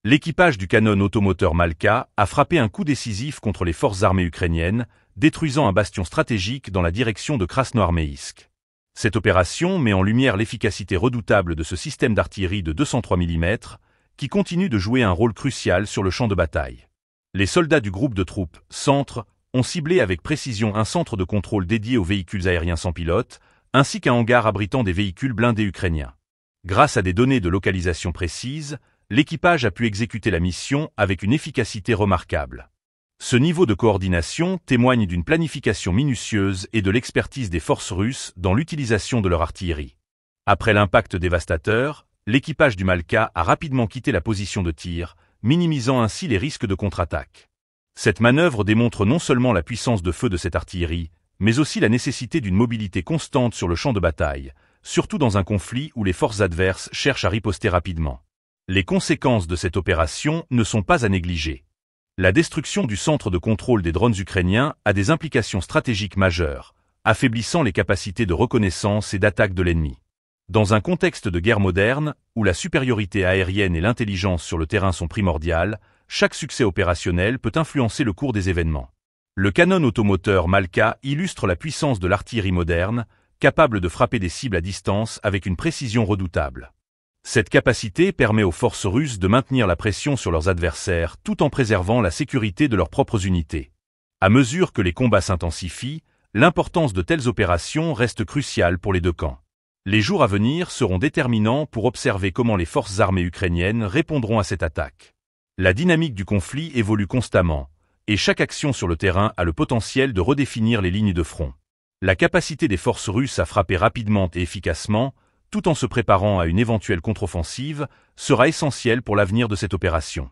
L'équipage du canon automoteur Malka a frappé un coup décisif contre les forces armées ukrainiennes, détruisant un bastion stratégique dans la direction de Krasnoarméïsk. Cette opération met en lumière l'efficacité redoutable de ce système d'artillerie de 203 mm, qui continue de jouer un rôle crucial sur le champ de bataille. Les soldats du groupe de troupes Centre ont ciblé avec précision un centre de contrôle dédié aux véhicules aériens sans pilote, ainsi qu'un hangar abritant des véhicules blindés ukrainiens. Grâce à des données de localisation précises, l'équipage a pu exécuter la mission avec une efficacité remarquable. Ce niveau de coordination témoigne d'une planification minutieuse et de l'expertise des forces russes dans l'utilisation de leur artillerie. Après l'impact dévastateur, l'équipage du Malka a rapidement quitté la position de tir, minimisant ainsi les risques de contre-attaque. Cette manœuvre démontre non seulement la puissance de feu de cette artillerie, mais aussi la nécessité d'une mobilité constante sur le champ de bataille, surtout dans un conflit où les forces adverses cherchent à riposter rapidement. Les conséquences de cette opération ne sont pas à négliger. La destruction du centre de contrôle des drones ukrainiens a des implications stratégiques majeures, affaiblissant les capacités de reconnaissance et d'attaque de l'ennemi. Dans un contexte de guerre moderne, où la supériorité aérienne et l'intelligence sur le terrain sont primordiales, chaque succès opérationnel peut influencer le cours des événements. Le canon automoteur Malka illustre la puissance de l'artillerie moderne, capable de frapper des cibles à distance avec une précision redoutable. Cette capacité permet aux forces russes de maintenir la pression sur leurs adversaires tout en préservant la sécurité de leurs propres unités. À mesure que les combats s'intensifient, l'importance de telles opérations reste cruciale pour les deux camps. Les jours à venir seront déterminants pour observer comment les forces armées ukrainiennes répondront à cette attaque. La dynamique du conflit évolue constamment, et chaque action sur le terrain a le potentiel de redéfinir les lignes de front. La capacité des forces russes à frapper rapidement et efficacement, tout en se préparant à une éventuelle contre-offensive, sera essentielle pour l'avenir de cette opération.